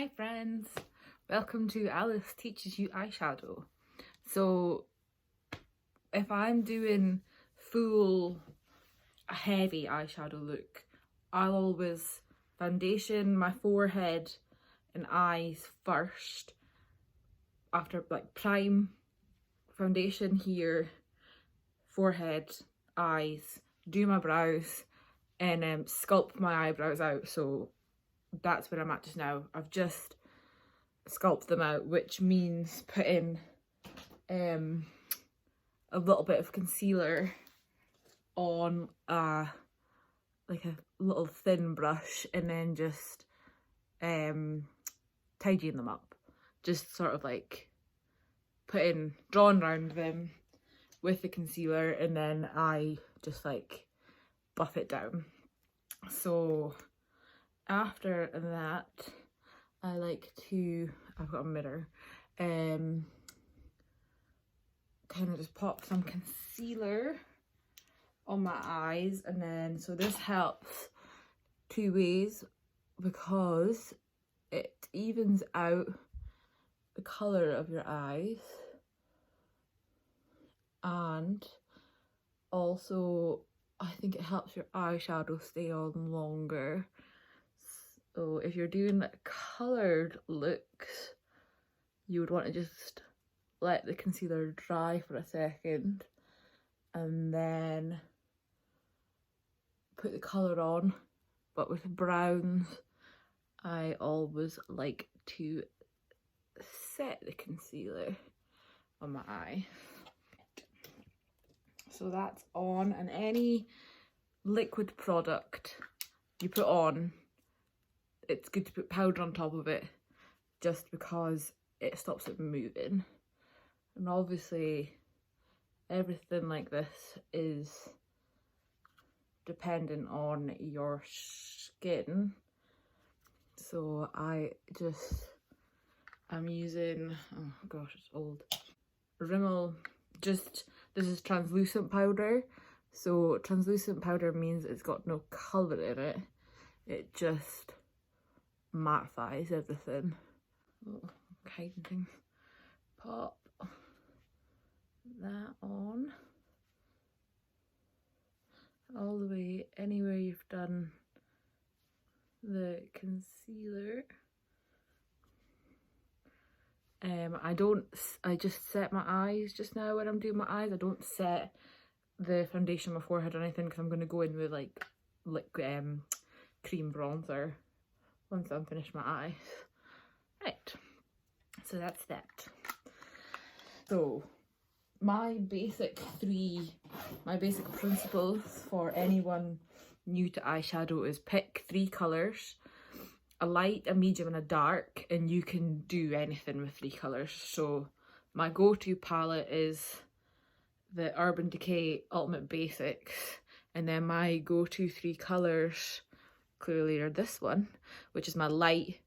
Hi friends, welcome to Alice Teaches You Eyeshadow. So if I'm doing full heavy eyeshadow look, I'll always foundation my forehead and eyes first, after like prime, foundation here, forehead, eyes, do my brows, and sculpt my eyebrows out. So that's where I'm at just now. I've just sculpt them out, which means putting a little bit of concealer on like a little thin brush, and then just tidying them up, just sort of like drawing around them with the concealer, and then I just like buff it down. So after that, I like to, I've got a mirror, kind of just pop some concealer on my eyes, and then, so this helps two ways, because it evens out the colour of your eyes, and also I think it helps your eyeshadow stay on longer. So if you're doing like coloured looks, you would want to just let the concealer dry for a second and then put the colour on. But with browns, I always like to set the concealer on my eye. So that's on, and any liquid product you put on, it's good to put powder on top of it, just because it stops it moving. And obviously everything like this is dependent on your skin. So I'm using, oh gosh, it's old, Rimmel, this is translucent powder. So translucent powder means it's got no colour in it, it just mattifies everything. Oh, hiding things. Pop that on all the way anywhere you've done the concealer. I just set my eyes just now when I'm doing my eyes. I don't set the foundation on my forehead or anything, because I'm going to go in with like cream bronzer once I'm finished my eyes. Right, so that's that. So my basic principles for anyone new to eyeshadow is pick 3 colours, a light, a medium and a dark, and you can do anything with 3 colours. So my go-to palette is the Urban Decay Ultimate Basics, and then my go-to 3 colours clearly are this one, which is my light,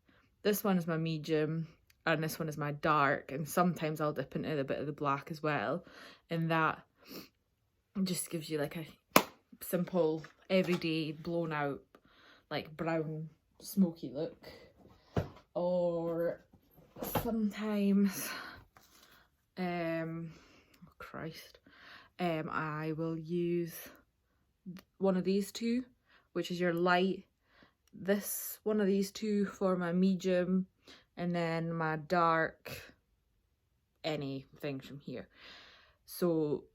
this one is my medium, and this one is my dark, and sometimes I'll dip into a bit of the black as well, and that just gives you like a simple everyday blown out like brown smoky look. Or sometimes I will use one of these two, which is your light, this one of these two for my medium, and then my dark, anything from here. So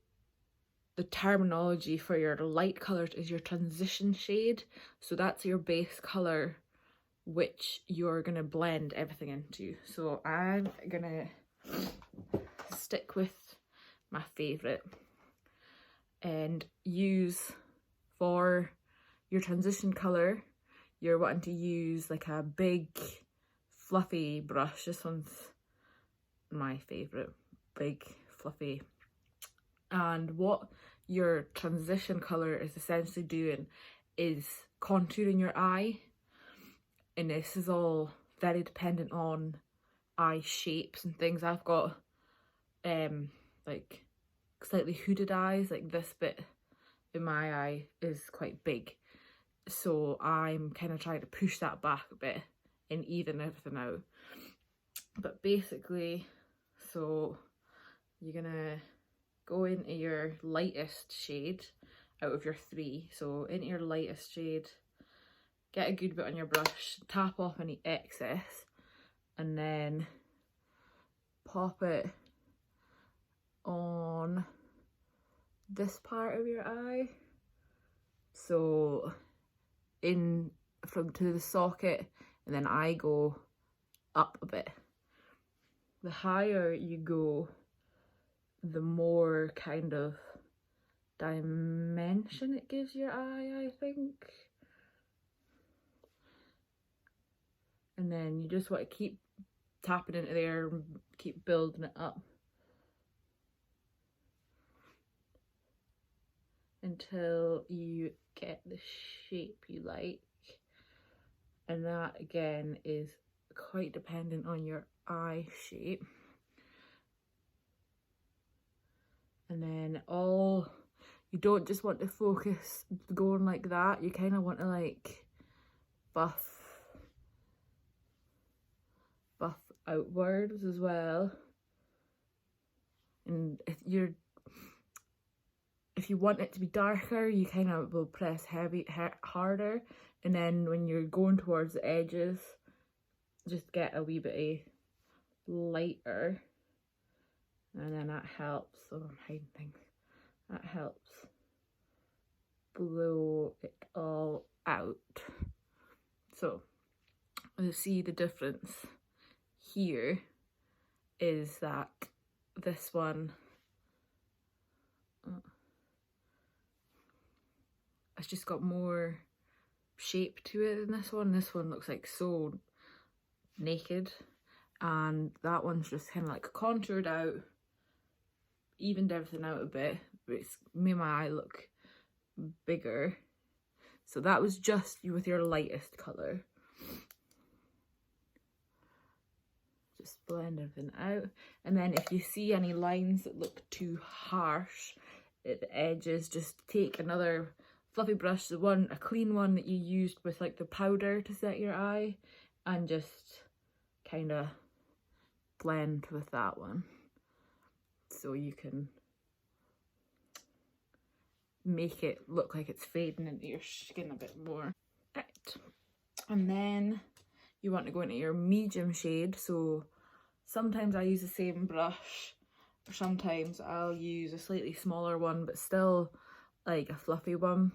the terminology for your light colours is your transition shade. So that's your base colour, which you're going to blend everything into. So I'm going to stick with my favourite and use, for your transition colour, you're wanting to use like a big fluffy brush. This one's my favourite, big fluffy. And what your transition colour is essentially doing is contouring your eye, and this is all very dependent on eye shapes and things. I've got like slightly hooded eyes, like this bit in my eye is quite big, so I'm kind of trying to push that back a bit and even everything out. But basically, so you're gonna go into your lightest shade out of your three. So into your lightest shade, get a good bit on your brush, tap off any excess, and then pop it on this part of your eye. So in from to the socket, and then I go up a bit. The higher you go, the more kind of dimension it gives your eye, I think. And then you just want to keep tapping into there, keep building it up until you get the shape you like. And that again is quite dependent on your eye shape. And then you don't just want to focus going like that, you kind of want to like buff outwards as well. And if you want it to be darker, you kind of will press harder, and then when you're going towards the edges, just get a wee bit lighter, and then that helps. So I'm hiding things. That helps blow it all out. So you see the difference here is that this one it's just got more shape to it than this one. This one looks like so naked, and that one's just kind of like contoured out, evened everything out a bit, but it's made my eye look bigger. So that was just with your lightest colour. Just blend everything out, and then if you see any lines that look too harsh at the edges, just take another fluffy brush, a clean one that you used with like the powder to set your eye, and just kind of blend with that one so you can make it look like it's fading into your skin a bit more. Right, and then you want to go into your medium shade. So sometimes I use the same brush, or sometimes I'll use a slightly smaller one but still like a fluffy one.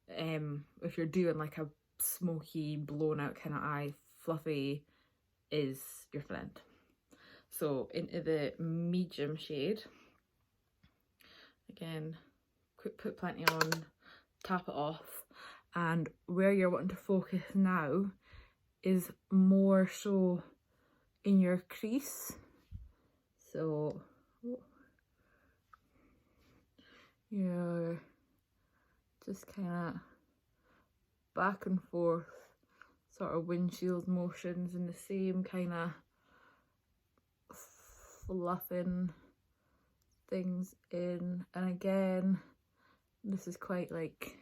If you're doing like a smoky blown out kind of eye, fluffy is your friend. So into the medium shade, again, put plenty on, tap it off, and where you're wanting to focus now is more so in your crease. So you're just kind of back and forth, sort of windshield motions, in the same kind of fluffing things in. And again, this is quite like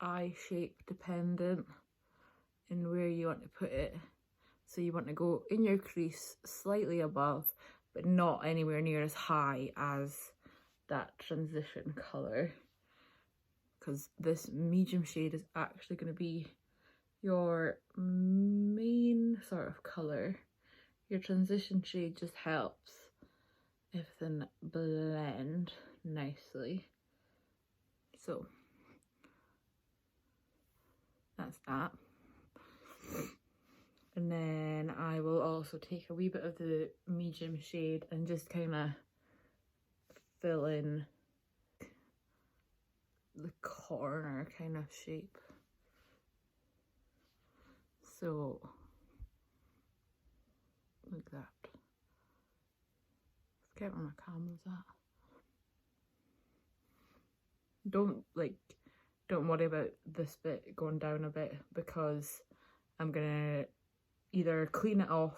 eye shape dependent in where you want to put it. So you want to go in your crease slightly above, but not anywhere near as high as that transition colour, because this medium shade is actually going to be your main sort of colour. Your transition shade just helps everything blend nicely. So that's that. And then I will also take a wee bit of the medium shade and just kind of fill in the corner kind of shape. So like that. Forget where my camera's at. Don't worry about this bit going down a bit, because I'm gonna either clean it off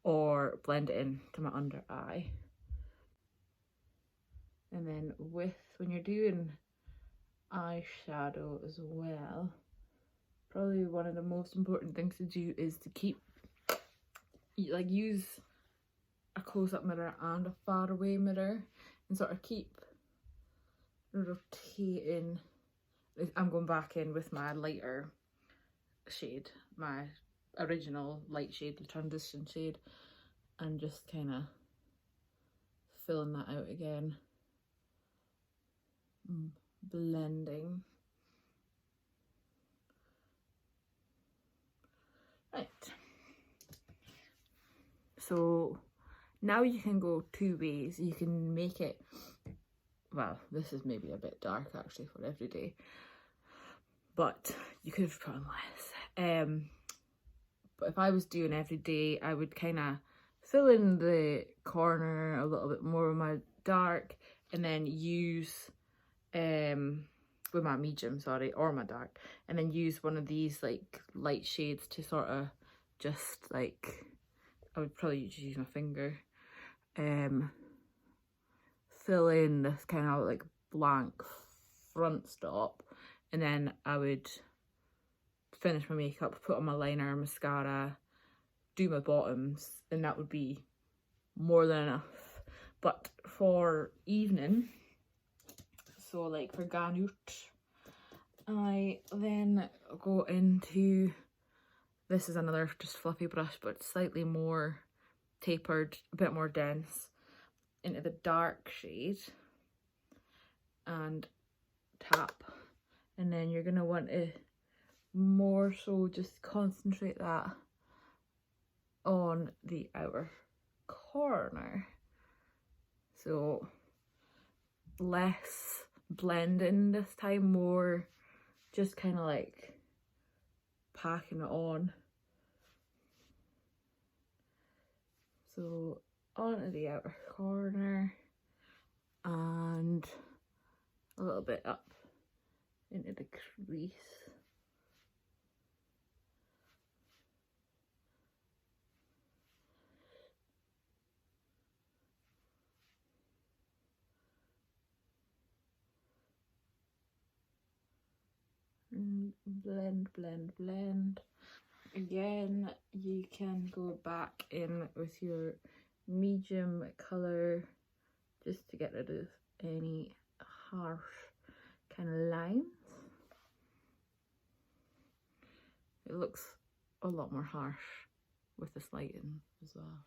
or blend it into my under eye. And then when you're doing eyeshadow as well, probably one of the most important things to do is to keep, like, use a close-up mirror and a far away mirror and sort of keep rotating. I'm going back in with my lighter shade, my original light shade, the transition shade, and just kind of filling that out again, blending. Right, so now you can go two ways. You can make it, well, this is maybe a bit dark actually for every day, but you could have put on less. But if I was doing every day, I would kind of fill in the corner a little bit more with my dark, and then use with my medium, sorry, or my dark, and then use one of these like light shades to sort of just like, I would probably just use my finger, fill in this kind of like blank front stop, and then I would finish my makeup, put on my liner, mascara, do my bottoms, and that would be more than enough. But for evening, so like for ganut, I then go into, this is another just fluffy brush, but slightly more tapered, a bit more dense, into the dark shade, and tap. And then you're gonna want to more so just concentrate that on the outer corner. So less blending this time, more just kind of like packing it on. So onto the outer corner and a little bit up into the crease. And blend, blend, blend. Again, you can go back in with your medium colour just to get rid of any harsh kind of lines. It looks a lot more harsh with this lighting as well.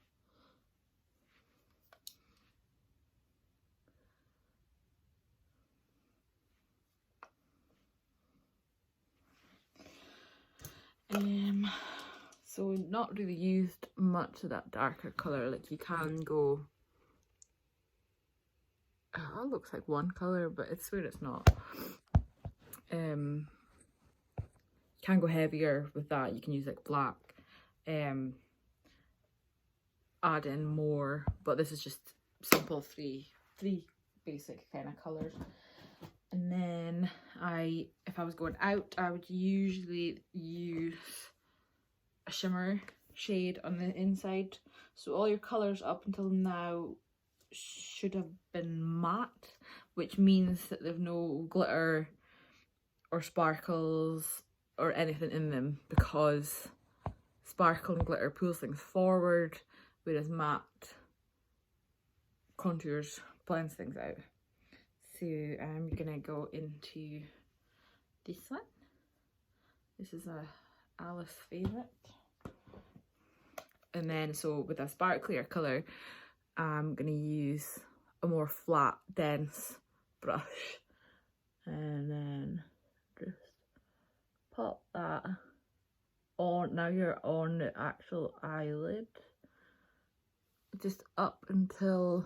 So not really used much of that darker colour. Like, you can go, oh, it looks like one colour, but it's swear it's not. You can go heavier with that. You can use like black, add in more, but this is just simple three basic kind of colours. And then if I was going out, I would usually use a shimmer shade on the inside. So all your colours up until now should have been matte, which means that there's no glitter or sparkles or anything in them, because sparkle and glitter pulls things forward, whereas matte contours blends things out. So I'm gonna go into this one. This is a Alice favourite. And then, so with a sparklier colour, I'm gonna use a more flat, dense brush, and then just pop that on. Now you're on the actual eyelid, just up until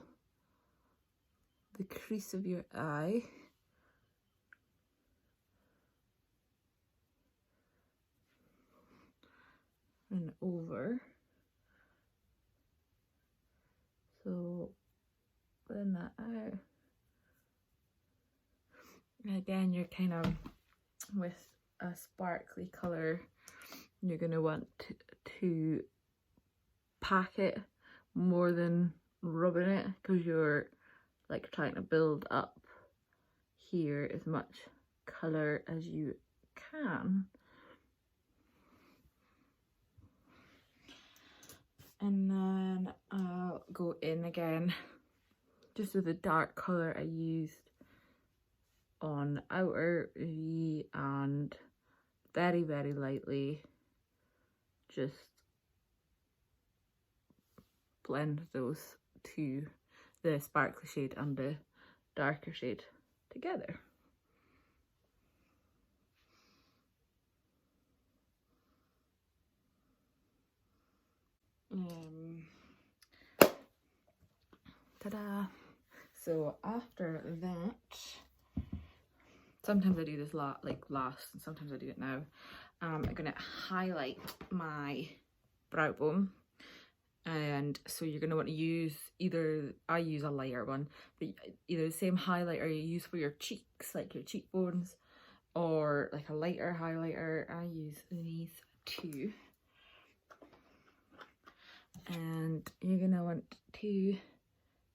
the crease of your eye. And over. So blend that out. And again, you're kind of with a sparkly colour, you're going to want to pack it more than rubbing it, because you're like trying to build up here as much colour as you can. in again, just with the dark colour I used on outer V, and very, very lightly just blend those two, the sparkly shade and the darker shade, together. Ta-da! So after that, sometimes I do this last, and sometimes I do it now. I'm gonna highlight my brow bone, and so you're gonna want to use either, I use a lighter one, but either the same highlighter you use for your cheeks, like your cheekbones, or like a lighter highlighter. I use these two, and you're gonna want to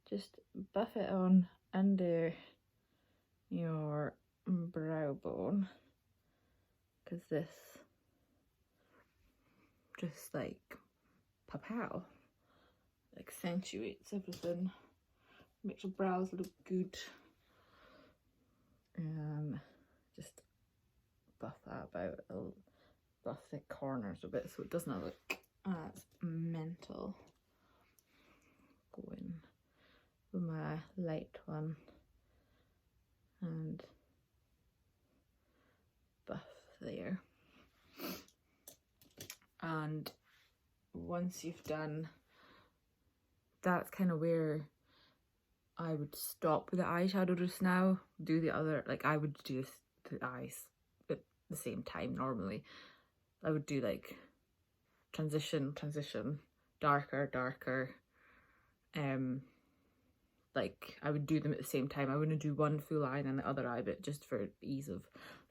just buff it on under your brow bone, because this just like pow accentuates everything, makes your brows look good, and just buff that about, buff the corners a bit so it doesn't look as mental. Go in with my light one and buff there. And once you've done, that's kind of where I would stop with the eyeshadow just now. Do the other, like I would do the eyes at the same time normally. I would do like transition, darker, like I would do them at the same time. I wouldn't do one full eye and then the other eye, but just for ease of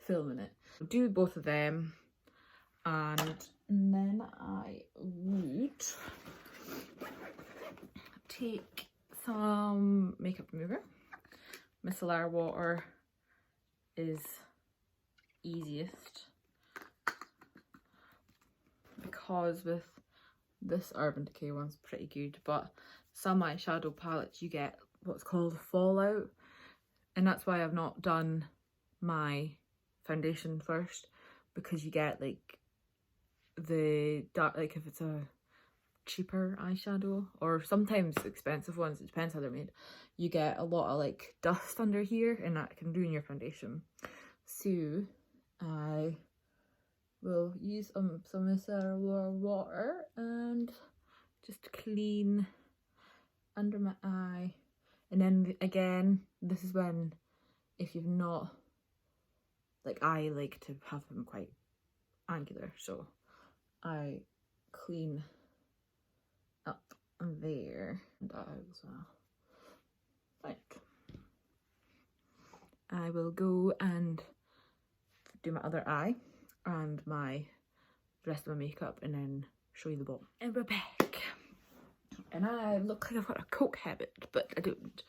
filming it. Do both of them, and then I would take some makeup remover. Micellar water is easiest, because with this Urban Decay one's pretty good, but some eyeshadow palettes you get what's called fallout, and that's why I've not done my foundation first, because you get like the dark, like if it's a cheaper eyeshadow or sometimes expensive ones, it depends how they're made, you get a lot of like dust under here, and that can ruin your foundation. So I will use some micellar water and just clean under my eye. And then again, this is when, if you've not, like I like to have them quite angular, so I clean up there and out as well. Right, I will go and do my other eye and the rest of my makeup, and then show you the bottom. And we're back, and I look like I've got a coke habit, but I don't.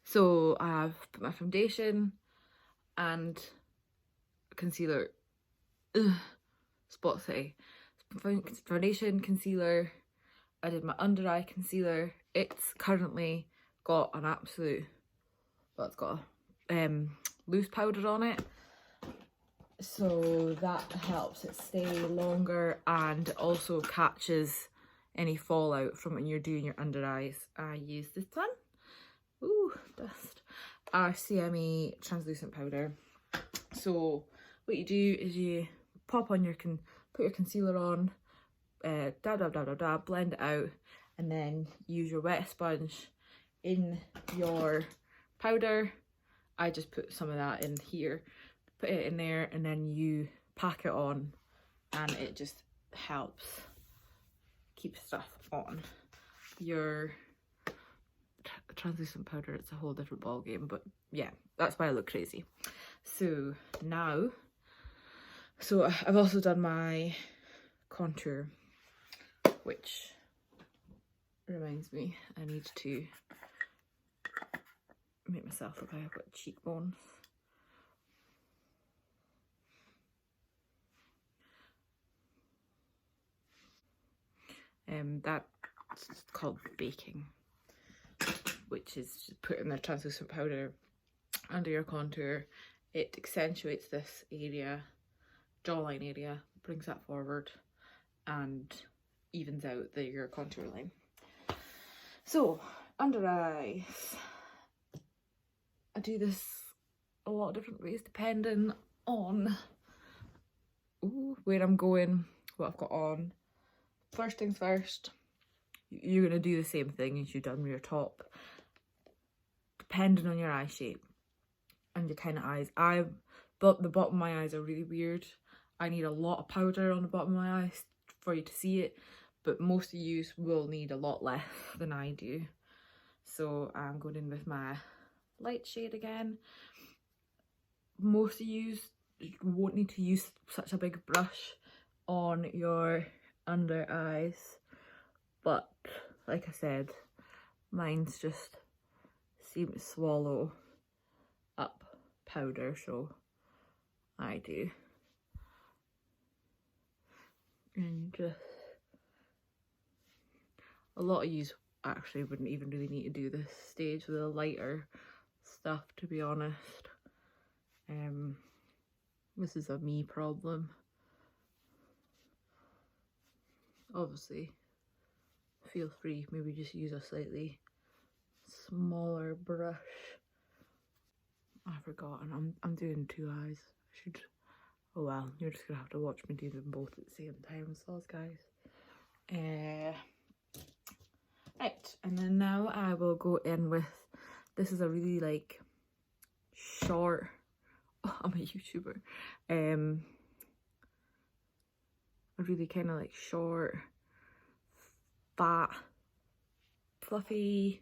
So I've put my foundation and concealer, Spot City, foundation, concealer. I did my under eye concealer. It's currently got an absolute, well, it's got loose powder on it, so that helps it stay longer and also catches any fallout from when you're doing your under eyes. I use this one, ooh, dust, RCME translucent powder. So what you do is you pop on your put your concealer on, blend it out, and then use your wet sponge in your powder. I just put some of that in here, put it in there, and then you pack it on, and it just helps keep stuff on. Your translucent powder, it's a whole different ball game, but yeah, that's why I look crazy. So now, so I've also done my contour, which reminds me I need to make myself look like I've got cheekbones. That It's called baking, which is just putting the translucent powder under your contour. It accentuates this area, jawline area, brings that forward and evens out your contour line. So under eyes, I do this a lot of different ways depending on where I'm going, what I've got on. First things first, you're going to do the same thing as you've done with your top, depending on your eye shape and your kind of eyes. But the bottom of my eyes are really weird. I need a lot of powder on the bottom of my eyes for you to see it, but most of you will need a lot less than I do. So I'm going in with my light shade again. Most of you won't need to use such a big brush on your under eyes, but like I said, mine's just seem to swallow up powder, so I do. And just a lot of you actually wouldn't even really need to do this stage with a lighter stuff, to be honest. This is a me problem. Obviously, feel free, maybe just use a slightly smaller brush. I've forgotten, I'm doing two eyes. I should, oh well, you're just gonna have to watch me do them both at the same time, so guys. Right, and then now I will go in with, this is a really like short, I'm a YouTuber, a really kind of like short, fat, fluffy,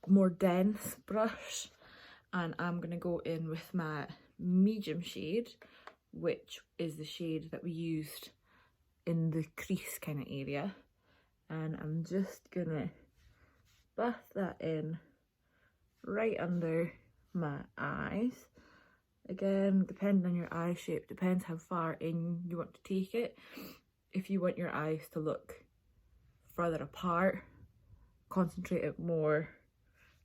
more dense brush, and I'm gonna go in with my medium shade, which is the shade that we used in the crease kind of area, and I'm just gonna buff that in right under my eyes. Again, depending on your eye shape, depends how far in you want to take it. If you want your eyes to look further apart, concentrate it more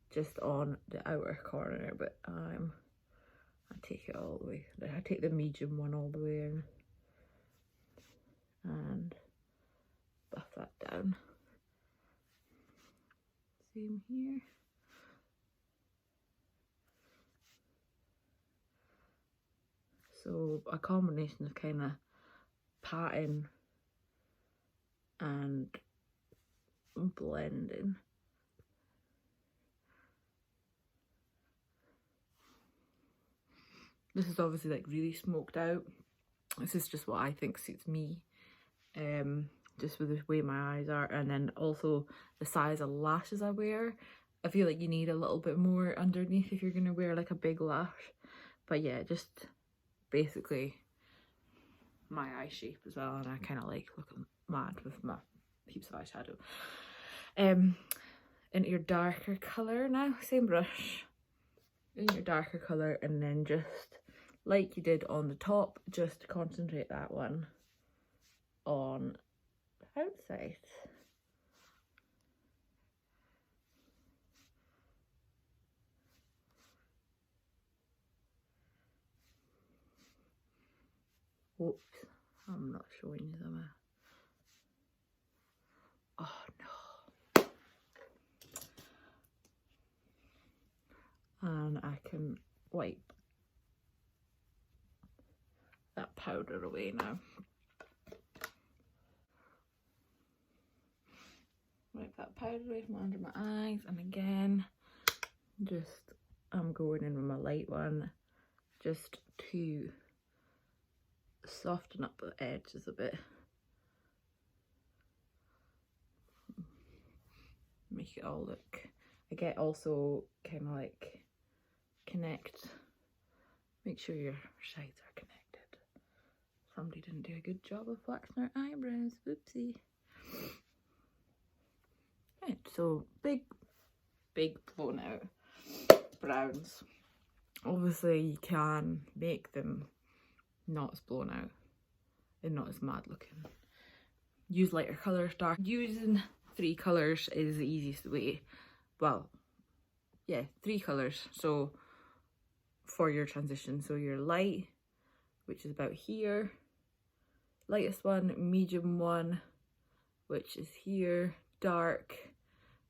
just on the outer corner, but I take it all the way. I take the medium one all the way in and buff that down. Same here. So a combination of kind of patting and blending. This is obviously like really smoked out. This is just what I think suits me, just with the way my eyes are, and then also the size of lashes I wear. I feel like you need a little bit more underneath if you're gonna wear like a big lash. But yeah, just basically my eye shape as well, and I kind of like looking mad with my heaps of eyeshadow. Into your darker colour now, same brush, in your darker colour, and then just like you did on the top, just concentrate that one on the outside. Oops, I'm not showing you them. Oh no. And I can wipe that powder away now. Wipe that powder away from under my eyes, and again, just I'm going in with my light one just to soften up the edges a bit. Make it all look, I get also kind of like connect, make sure your sides are connected. Somebody didn't do a good job of waxing their eyebrows, whoopsie. Right, so big blown out browns. Obviously you can make them not as blown out and not as mad looking, use lighter colours, dark. Using 3 colours is the easiest way. Well, yeah, 3 colours. So for your transition, so your light, which is about here, lightest one, medium one, which is here, dark,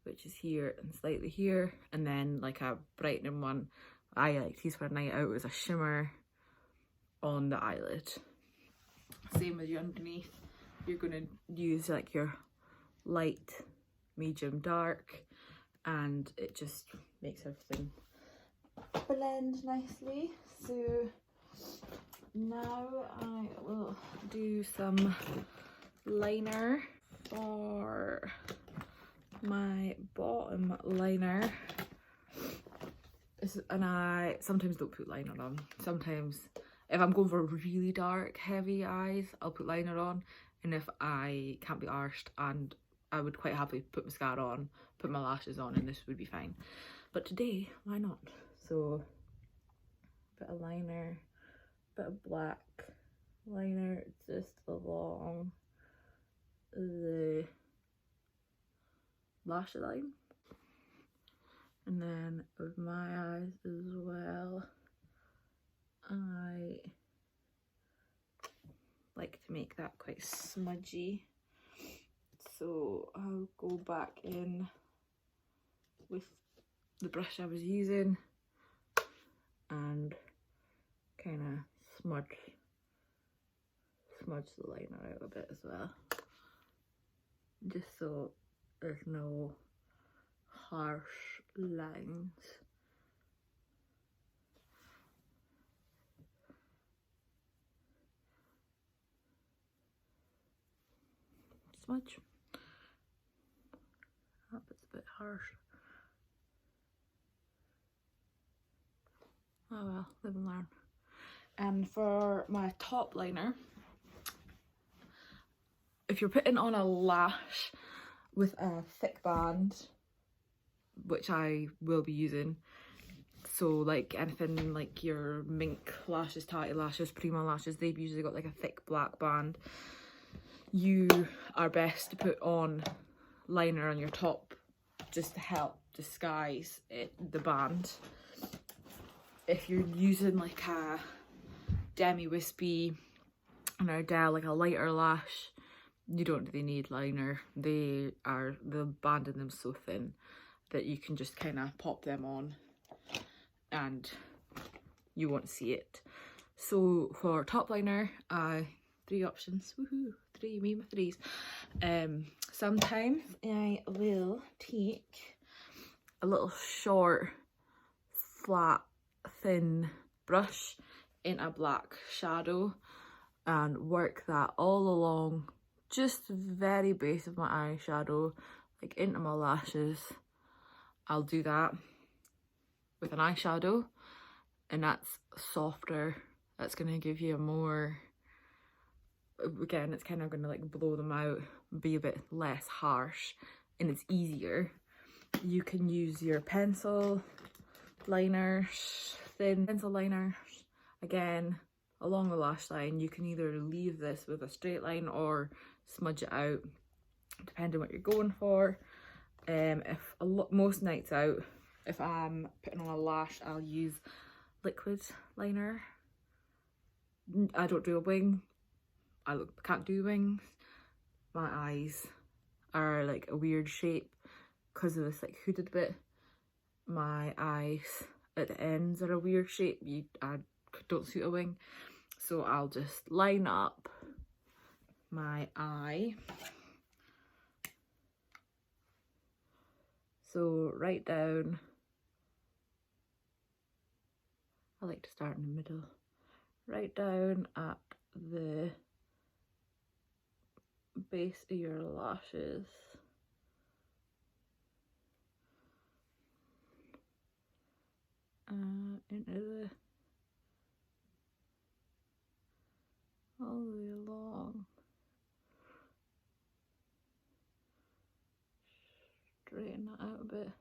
which is here and slightly here, and then like a brightening one I like to use for a night out as a shimmer on the eyelid. Same with your underneath, you're going to use like your light, medium, dark, and it just makes everything blend nicely. So now I will do some liner for my bottom liner. And I sometimes don't put liner on. Sometimes if I'm going for really dark, heavy eyes, I'll put liner on. And if I can't be arsed, and I would quite happily put mascara on, put my lashes on, and this would be fine. But today, why not? So, bit of liner, bit of black liner just along the lash line. And then with my eyes as well, I like to make that quite smudgy. So I'll go back in with the brush I was using and kind of smudge the liner out a bit as well, just so there's no harsh lines. Smudge. That bit's a bit harsh. Oh well, live and learn. And for my top liner, if you're putting on a lash with a thick band, which I will be using, so like anything like your mink lashes, tatty lashes, prima lashes, they've usually got like a thick black band. You are best to put on liner on your top just to help disguise the band. If you're using like a demi-wispy and like a lighter lash, you don't really need liner. The band in them so thin that you can just kind of pop them on and you won't see it. So for top liner, 3 options. Woohoo! 3, me with 3s. Sometimes I will take a little short, flat, thin brush in a black shadow and work that all along just the very base of my eyeshadow, like into my lashes. I'll do that with an eyeshadow, and that's softer. That's going to give you a more, again, it's kind of going to like blow them out, be a bit less harsh, and it's easier. You can use your pencil liners, thin pencil liners, again, along the lash line. You can either leave this with a straight line or smudge it out, depending what you're going for. Most nights out, if I'm putting on a lash, I'll use liquid liner. I don't do a wing. I can't do wings. My eyes are like a weird shape because of this like hooded bit. My eyes at the ends are a weird shape. I don't suit a wing. So I'll just line up my eye. So right down, I like to start in the middle, right down at the base of your lashes. Into the, all the way along. Straighten that out a bit.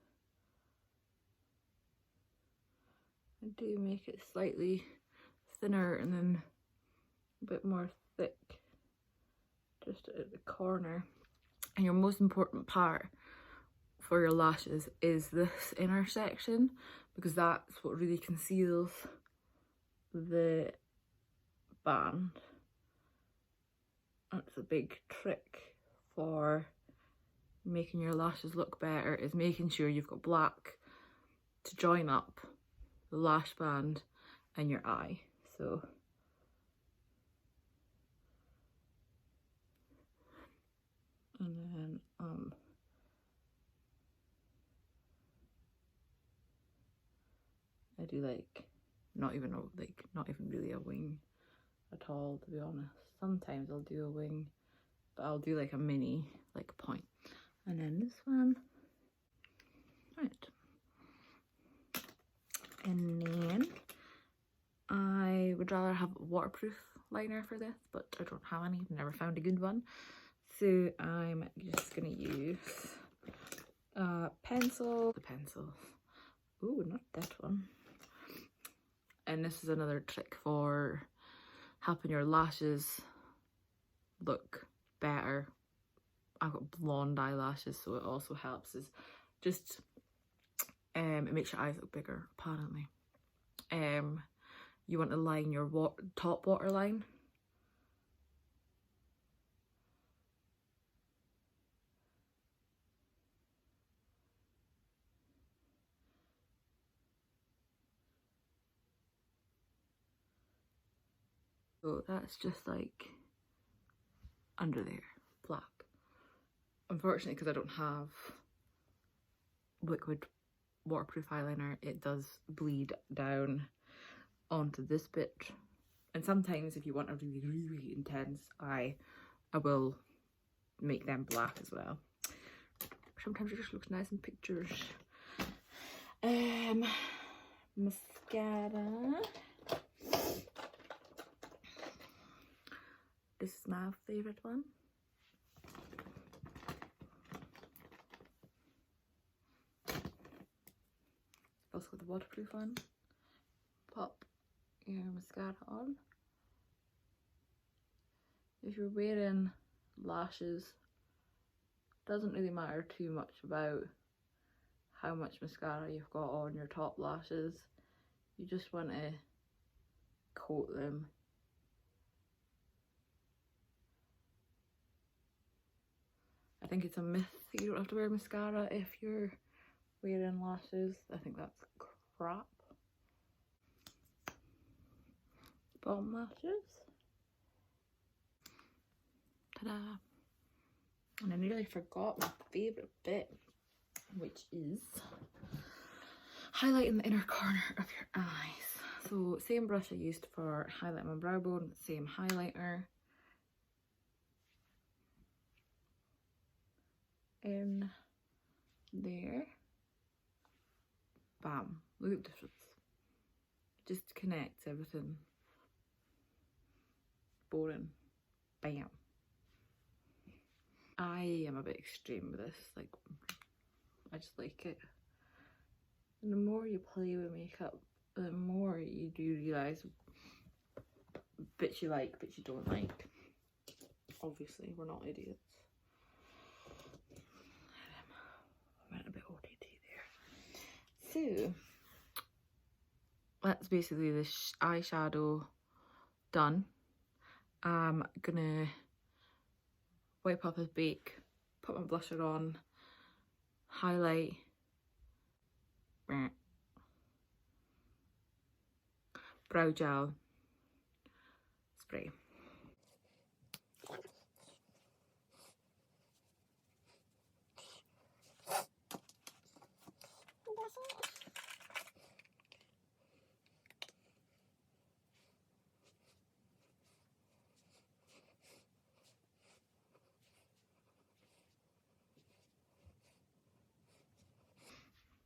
I do make it slightly thinner and then a bit more thick just at the corner. And your most important part for your lashes is this inner section, because that's what really conceals the band. That's a big trick for making your lashes look better, is making sure you've got black to join up the lash band and your eye. So and then I do like not even really a wing at all, to be honest. Sometimes I'll do a wing, but I'll do like a mini, like point. And then this one, right. And then I would rather have a waterproof liner for this, but I don't have any. I've never found a good one. So I'm just gonna use a pencil. The pencil. Ooh, not that one. And this is another trick for helping your lashes look better. I've got blonde eyelashes, so it also helps. Is just it makes your eyes look bigger, apparently. You want to line your top waterline. So that's just like under there, black. Unfortunately, because I don't have liquid waterproof eyeliner, it does bleed down onto this bit. And sometimes if you want a really intense eye, I will make them black as well. Sometimes it just looks nice in pictures. Mascara. This is my favourite one. Also the waterproof one. Pop your mascara on. If you're wearing lashes, doesn't really matter too much about how much mascara you've got on your top lashes. You just want to coat them. I think it's a myth that you don't have to wear mascara if you're wearing lashes. I think that's crap. Bottom lashes. Ta-da! And I nearly forgot my favourite bit, which is highlighting the inner corner of your eyes. So same brush I used for highlighting my brow bone, same highlighter. In there. Bam. Look at the difference. Just connects everything. Boring. Bam. I am a bit extreme with this. Like, I just like it. And the more you play with makeup, the more you do realise bits you like, bits you don't like. Obviously, we're not idiots. I went a bit OTT there. So, that's basically the eyeshadow done. I'm gonna wipe off his bake, put my blusher on, highlight, brow gel, spray.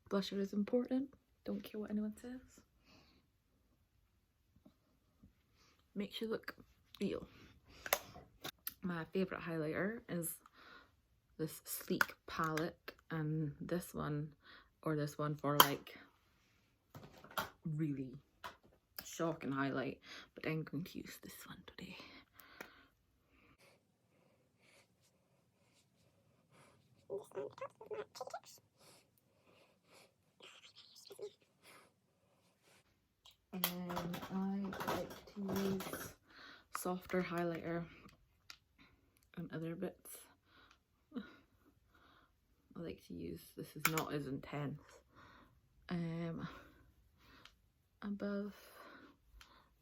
Blusher is important, don't care what anyone says. Makes you look real. My favourite highlighter is this Sleek palette, and this one, or this one for like really shocking highlight, but I'm going to use this one today. And then I like to use softer highlighter and other bits. I like to use, this is not as intense, above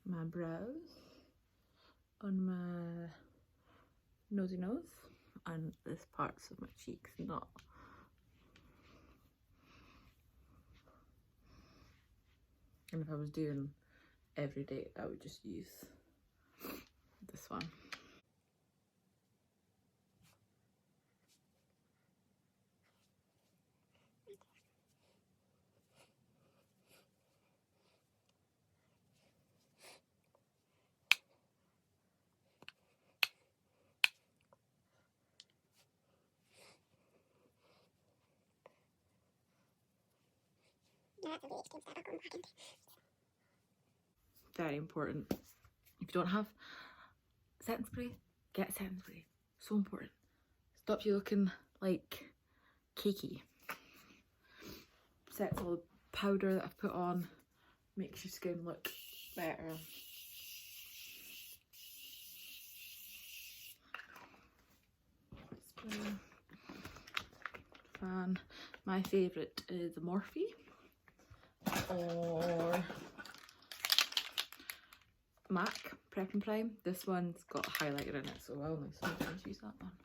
my brows, on my nosy nose, and this parts of my cheeks, not. And if I was doing every day, I would just use this one. Very important. If you don't have setting spray, get setting spray. So important. Stop you looking like cakey. Sets all the powder that I've put on, makes your skin look better. Spray. Fan. My favourite is Morphe or MAC Prep and Prime. This one's got a highlighter in it, so I'll sometimes use that one.